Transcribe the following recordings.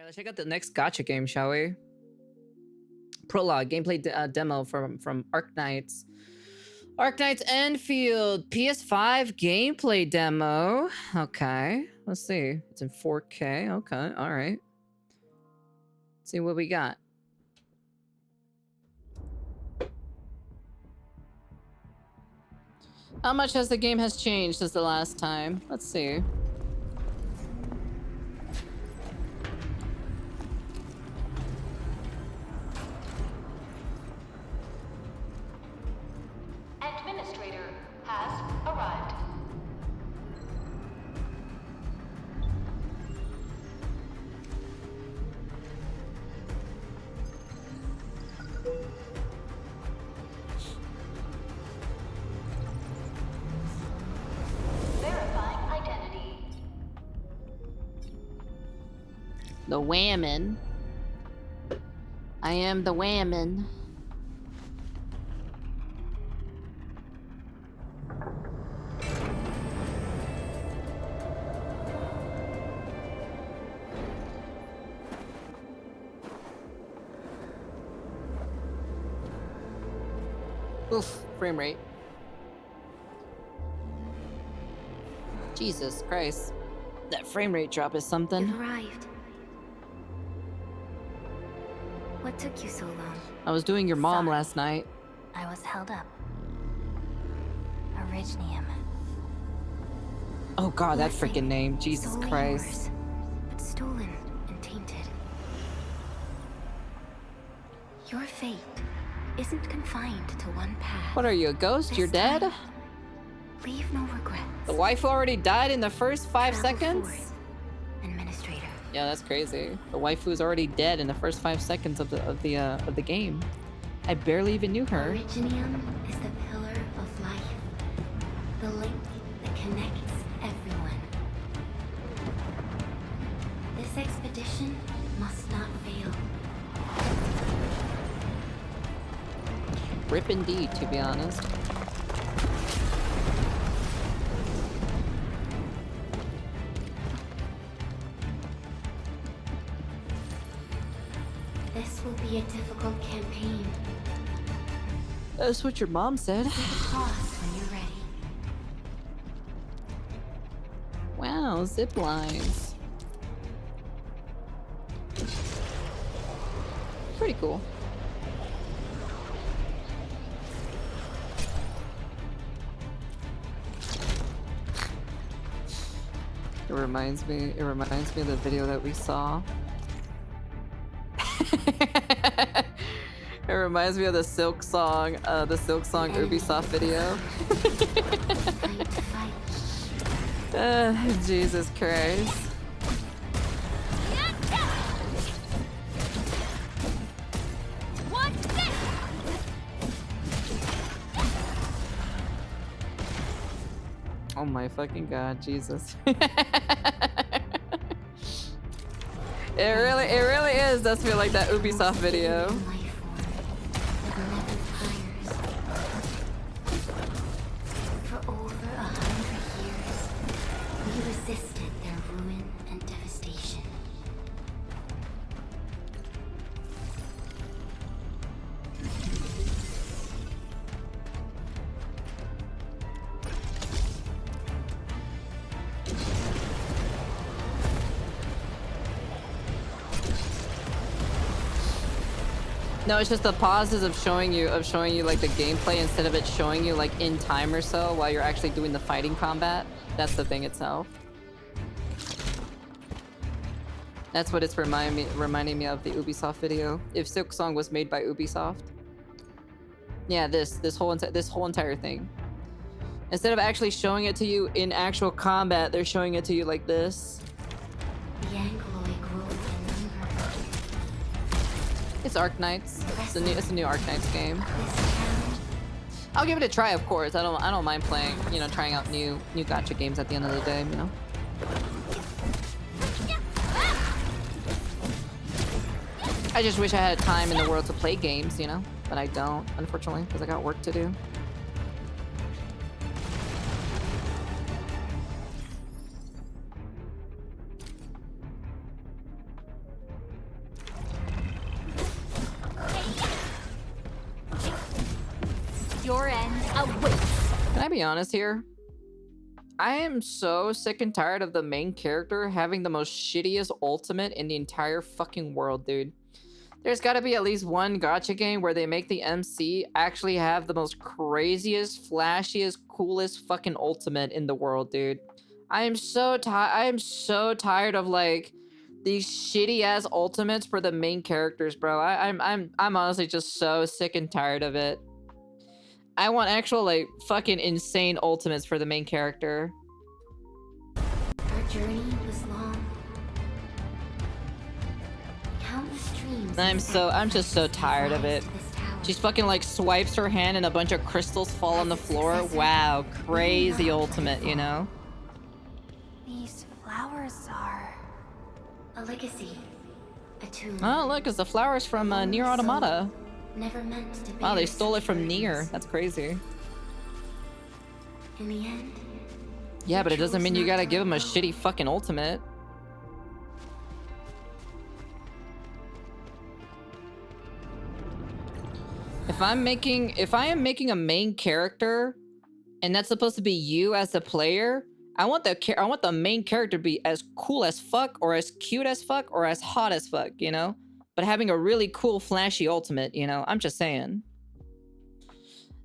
let's check out the next gacha game, shall we? Prologue gameplay demo from Arknights. Arknights Enfield PS5 gameplay demo. Okay, let's see. It's in 4K. Okay, all right. Let's see what we got. How much has the game has changed since the last time? Let's see. Administrator has arrived. Verifying identity. The whammon. I am the whammon. Oof, frame rate. Jesus Christ. That frame rate drop is something. You've arrived. What took you so long? I was doing your mom Sorry. last night. I was held up. Originium. Oh god, that Blessing. freaking name. Jesus Solely Christ. yours, but stolen and tainted. Your fate isn't confined to one path. What are you, a ghost? This You're dead? time, leave no regrets. The wife already died in the first 5 Travel seconds? forth, Administrator. Yeah, that's crazy. The waifu's already dead in the first 5 seconds of the game. I barely even knew her. Originium is the pillar of life, the link that connects everyone. This expedition must not fail. Rip indeed, to be honest. This will be a difficult campaign. That's what your mom said. Take a pause when you're ready. Wow, zip lines. Pretty cool. It reminds me of the video that we saw. It reminds me of the Silk Song Ubisoft video. Fight, fight. Jesus Christ. What's this? Oh my fucking god, Jesus. It really is. Does feel like that Ubisoft video. Life form that never tires. For over 100 years, we resisted their ruin and devastation. No, it's just the pauses of showing you like the gameplay instead of it showing you like in time or so while you're actually doing the fighting combat. That's the thing itself. That's what it's reminding me of the Ubisoft video. If Silk Song was made by Ubisoft. Yeah, this whole entire thing. Instead of actually showing it to you in actual combat, they're showing it to you like this. The Angloid grew in number. It's Arknights. It's a new Arknights game. This town, I'll give it a try, of course. I don't mind playing, trying out new gacha games at the end of the day, I just wish I had time in the world to play games, but I don't, unfortunately, because I got work to do. Your end awaits. Can I be honest here? I am so sick and tired of the main character having the most shittiest ultimate in the entire fucking world, dude. There's gotta be at least one gacha game where they make the MC actually have the most craziest, flashiest, coolest fucking ultimate in the world, dude. I am so tired of like these shitty ass ultimates for the main characters, bro. I'm honestly just so sick and tired of it. I want actual like fucking insane ultimates for the main character. Our journey was long. Countless dreams. I'm just so tired of it. She's fucking like swipes her hand and a bunch of crystals fall on the floor. Wow, crazy ultimate, you know? These flowers are a legacy, a tomb. Oh, look, it's the flowers from Nier Automata. Never meant to be. Wow, they stole it from Nier. That's crazy. In the end. Yeah, but it doesn't mean you gotta give him a shitty fucking ultimate. If I am making a main character, and that's supposed to be you as the player, I want the main character to be as cool as fuck, or as cute as fuck, or as hot as fuck, you know? But having a really cool, flashy ultimate, you know? I'm just saying.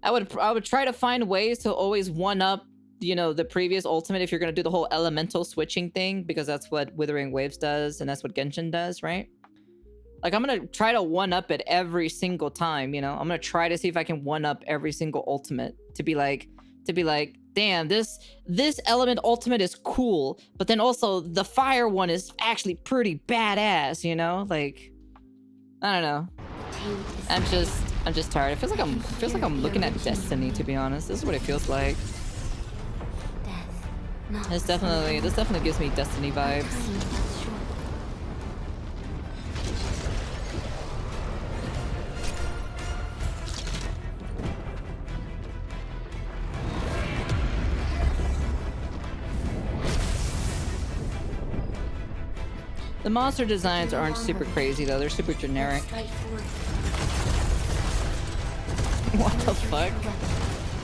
I would try to find ways to always one-up, you know, the previous ultimate if you're gonna do the whole elemental switching thing, because that's what Withering Waves does, and that's what Genshin does, right? Like, I'm gonna try to one-up it every single time, you know? I'm gonna try to see if I can one-up every single ultimate to be like, damn, this element ultimate is cool, but then also the fire one is actually pretty badass, you know? Like, I don't know. I'm just tired. It feels like I'm looking at Destiny, to be honest. This is what it feels like. This definitely gives me Destiny vibes. The monster designs aren't super crazy though, they're super generic. What the fuck?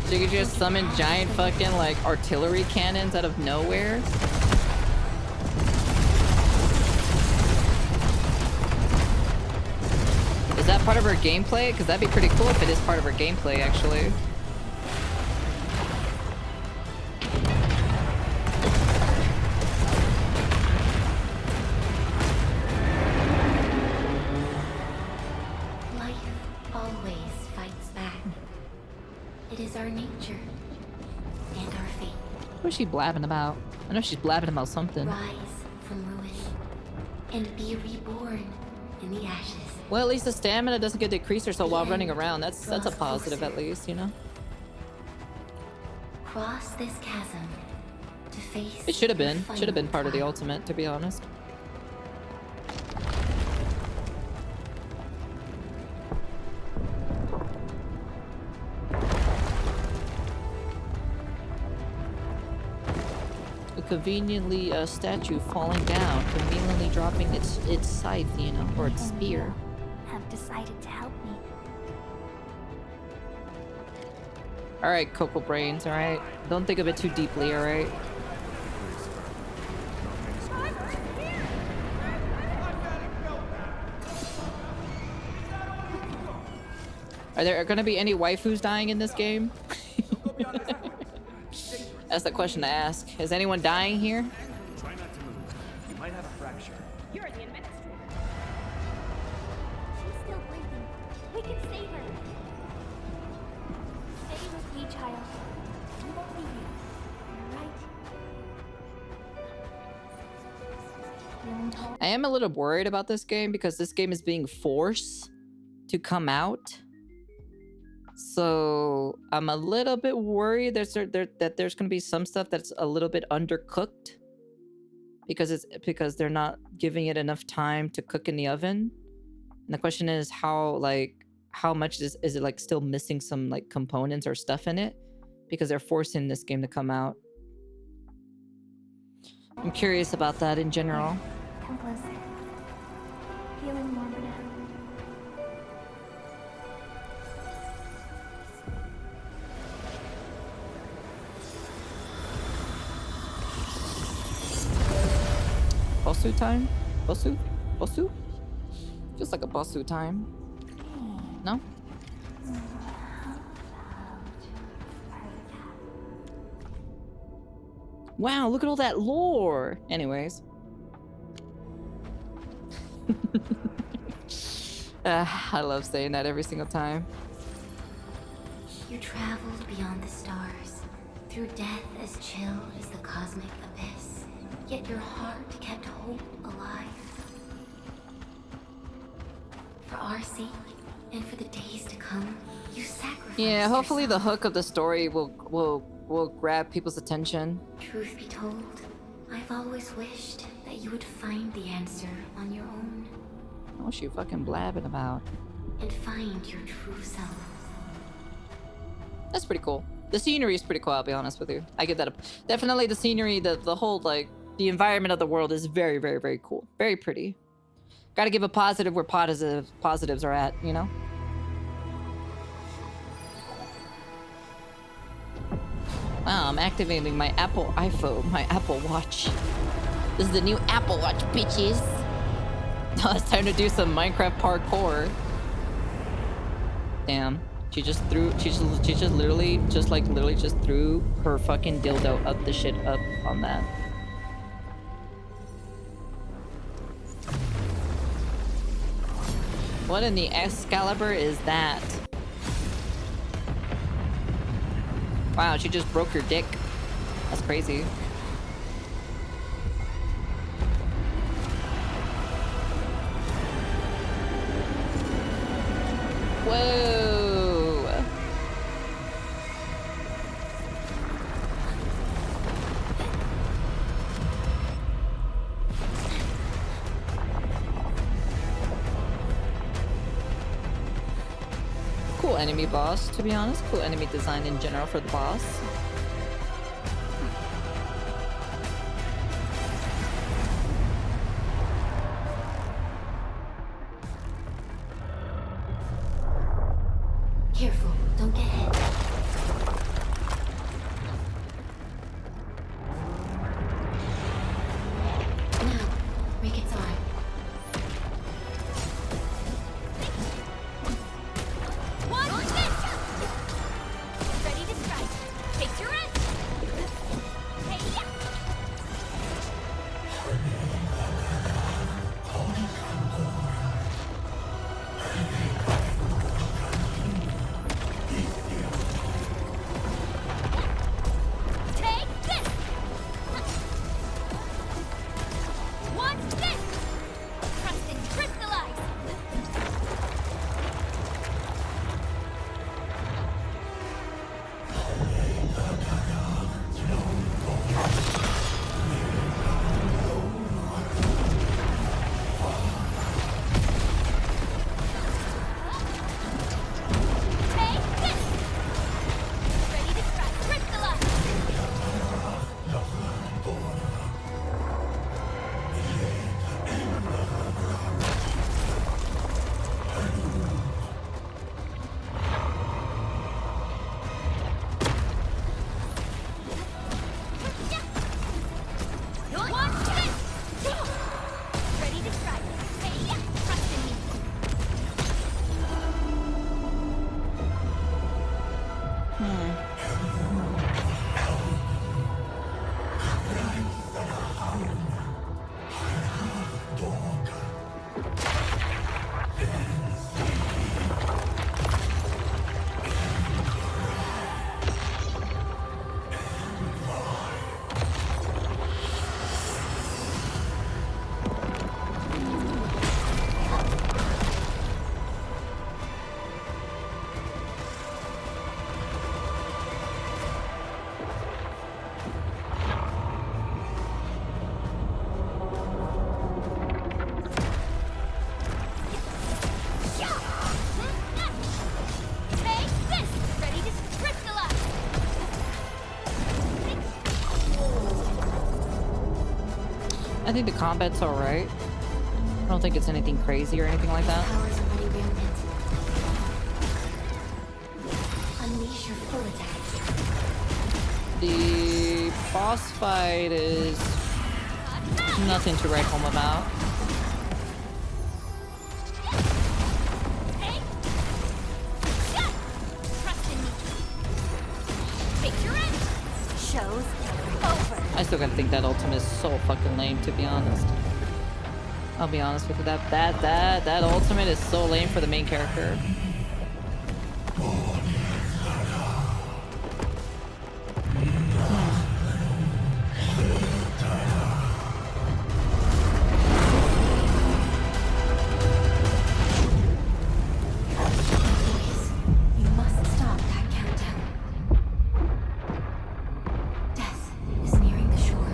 So you could just summon giant fucking like artillery cannons out of nowhere? Is that part of her gameplay? Because that'd be pretty cool if it is part of her gameplay actually. What's she blabbing about? I know she's blabbing about something. Rise from ruin and be reborn in the ashes. Well, at least the stamina doesn't get decreased or so while running around. That's a positive at least, you know? Cross this chasm to face. It should have been part of the ultimate, to be honest. Conveniently a statue falling down, conveniently dropping its scythe, you know, or its spear. Have decided to help me. All right, Cocoa Brains. All right, don't think of it too deeply. All right. Are there gonna be any waifus dying in this game? That's the question to ask. Is anyone dying here? Try not to move. You might have a fracture. You're the administrator. She's still breathing. We can save her. Stay with me, child. We won't leave you. All right? Feeling cold? I am a little worried about this game because this game is being forced to come out. So I'm a little bit worried that there's going to be some stuff that's a little bit undercooked because they're not giving it enough time to cook in the oven. And the question is how much is it like still missing some like components or stuff in it because they're forcing this game to come out. I'm curious about that in general. Come closer. Feeling warmer now. Bossu time? Bossu? Bossu? Feels like a Bossu time. No? Wow, look at all that lore! Anyways. I love saying that every single time. You traveled beyond the stars, through death as chill as the cosmic abyss. Yet your heart kept hope alive. For our sake, and for the days to come, you sacrificed Yeah, hopefully the yourself. hook of the story will grab people's attention. Truth be told, I've always wished that you would find the answer on your own. What you fucking blabbing about? And find your true self. That's pretty cool. The scenery is pretty cool, I'll be honest with you. I give that a... Definitely the scenery, the whole, like, the environment of the world is very, very, very cool. Very pretty. Gotta give a positive where positives are at, you know? Wow, I'm activating my Apple Watch. This is the new Apple Watch, bitches. Now it's time to do some Minecraft parkour. Damn. She just literally just threw her fucking dildo up the shit up on that. What in the Excalibur is that? Wow, she just broke your dick. That's crazy. Whoa! Cool enemy boss, to be honest. Cool enemy design in general for the boss. Careful, don't get hit. Now, break its arm. Watch this! Ready to strike. Take your rest. Hey, yeah. Take this! Watch this! Trust and crystallize! Take this! Ready to strike. Crystallize! Watch this! Ready to strike. Hey, yeah. Trust in me. Take this! Ready to crystallize! I think the combat's alright. I don't think it's anything crazy or anything like that. Powers already rampant. Unleash your full attack. The boss fight is Now! Nothing to write home about. Hey! Yeah! Trust in me. Take your end. Show's over. I still gotta think that ultimate is so fucking lame, to be honest. I'll be honest with you. That ultimate is so lame for the main character. You must stop that countdown. Death is nearing the shore.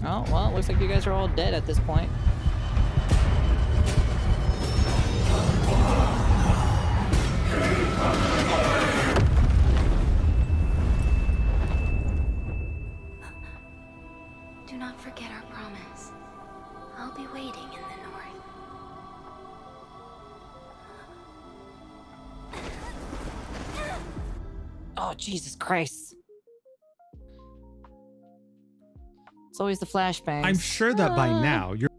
Oh, well, it looks like you guys are all dead at this point. Do not forget our promise. I'll be waiting in the north. Oh, Jesus Christ. It's always the flashbangs. I'm sure that by now you're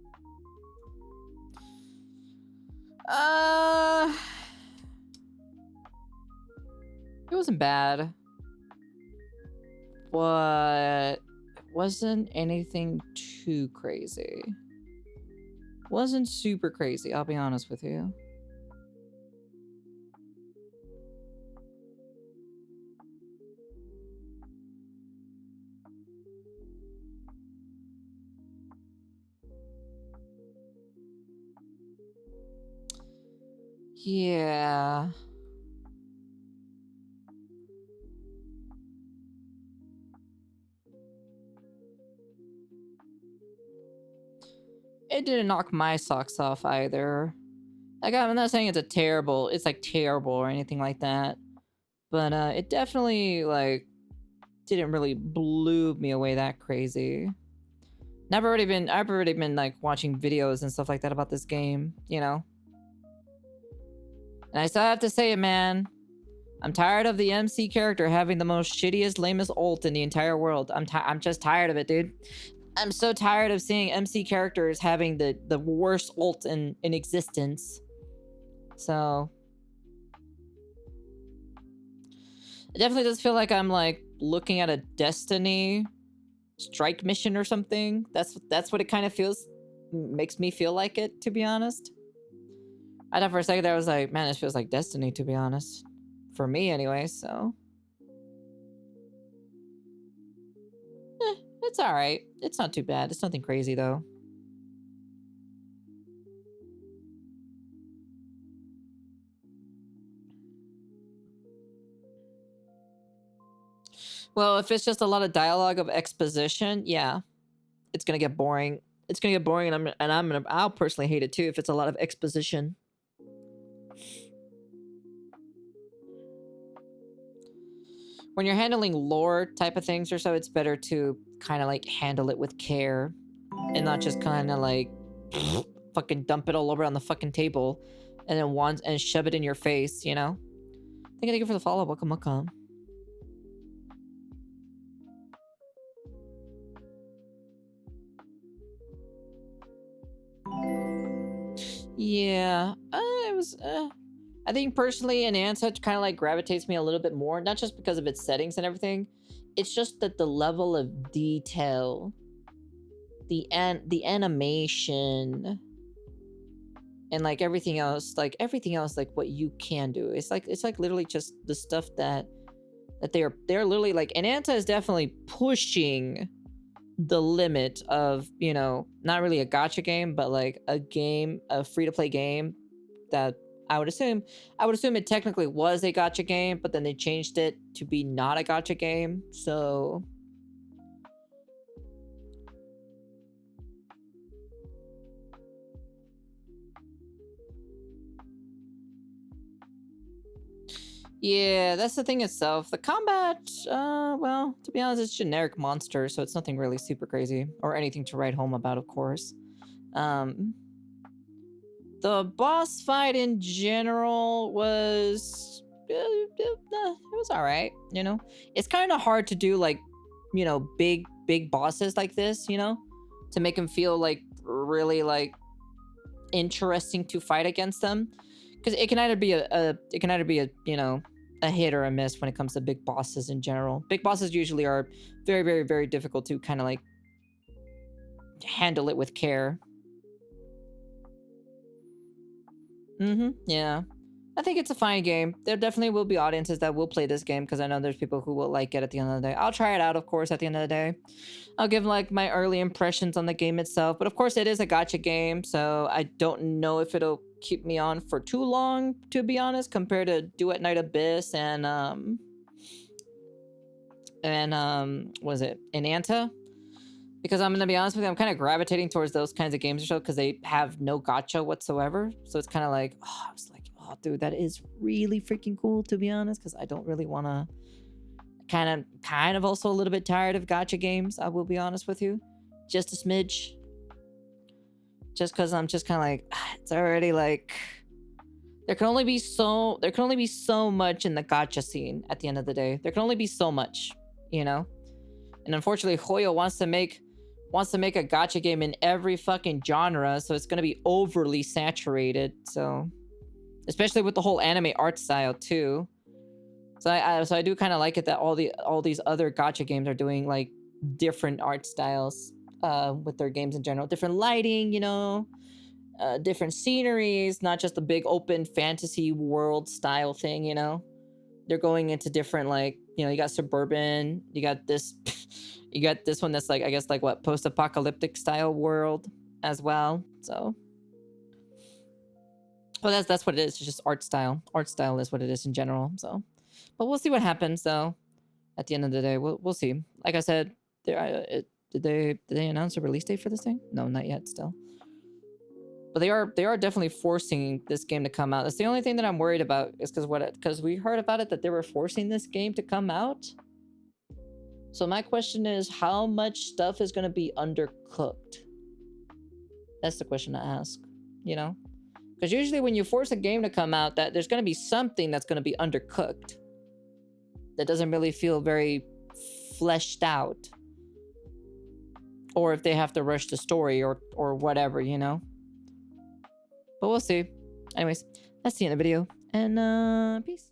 It wasn't bad. But it wasn't anything too crazy. Wasn't super crazy, I'll be honest with you. Yeah. It didn't knock my socks off either. Like, I'm not saying it's like terrible or anything like that. But it definitely, like, didn't really blew me away that crazy. And I've already been like watching videos and stuff like that about this game, you know? And I still have to say it, man. I'm tired of the MC character having the most shittiest, lamest ult in the entire world. I'm just tired of it, dude. I'm so tired of seeing MC characters having the worst ult in existence. So it definitely does feel like I'm like looking at a Destiny strike mission or something. That's what it kind of makes me feel like it, to be honest. I thought for a second there I was like, man, this feels like Destiny, to be honest. For me anyway, so. It's alright. It's not too bad. It's nothing crazy though. Well, if it's just a lot of dialogue of exposition, yeah, it's gonna get boring. It's gonna get boring, and I'll personally hate it too if it's a lot of exposition. When you're handling lore type of things or so, it's better to kind of like handle it with care and not just kind of like fucking dump it all over on the fucking table and then shove it in your face, you know? Thank you for the follow. Welcome. Yeah, it was. I think personally, Enhanced kind of like gravitates me a little bit more, not just because of its settings and everything. It's just that the level of detail, the animation, and like everything else, like what you can do. It's like literally just the stuff that they're literally like. Enanta is definitely pushing the limit of, you know, not really a gacha game, but like a free-to-play game that I would assume it technically was a gacha game, but then they changed it to be not a gacha game. So yeah, that's the thing itself. The combat, well, to be honest, it's generic monster, so it's nothing really super crazy or anything to write home about, of course. The boss fight in general was it was all right, you know. It's kind of hard to do like, you know, big bosses like this, you know, to make them feel like really like interesting to fight against them, because it can either be a you know, a hit or a miss when it comes to big bosses in general. Big bosses usually are very difficult to kind of like handle it with care. Yeah. I think it's a fine game. There definitely will be audiences that will play this game because I know there's people who will like it at the end of the day. I'll try it out, of course, at the end of the day. I'll give like my early impressions on the game itself. But of course, it is a gacha game, so I don't know if it'll keep me on for too long, to be honest, compared to Duet Night Abyss and was it Enanta? Because I'm gonna be honest with you, I'm kind of gravitating towards those kinds of games or so because they have no gacha whatsoever. So it's kind of like, oh, I was like, oh, dude, that is really freaking cool, to be honest. Because I don't really want to. Kind of also a little bit tired of gacha games. I will be honest with you, just a smidge. Just because I'm just kind of like, it's already like, there can only be so much in the gacha scene. At the end of the day, there can only be so much, you know. And unfortunately, Hoyo wants to make a gacha game in every fucking genre, so it's gonna be overly saturated. So, especially with the whole anime art style too. So I do kind of like it that all these other gacha games are doing like different art styles with their games in general, different lighting, you know, different sceneries, not just a big open fantasy world style thing, you know. They're going into different, like, you know, you got suburban, you got this one that's like, I guess, like what, post-apocalyptic style world as well. So, well, that's what it is. It's just art style. Art style is what it is in general. So, but we'll see what happens though. At the end of the day, we'll see. Like I said, did they announce a release date for this thing? No, not yet. Still. But they are definitely forcing this game to come out. That's the only thing that I'm worried about, is because we heard about it that they were forcing this game to come out. So my question is, how much stuff is going to be undercooked? That's the question to ask, you know? Because usually when you force a game to come out, that there's going to be something that's going to be undercooked. That doesn't really feel very fleshed out. Or if they have to rush the story or whatever, you know? But we'll see. Anyways, that's the end of the video. And peace.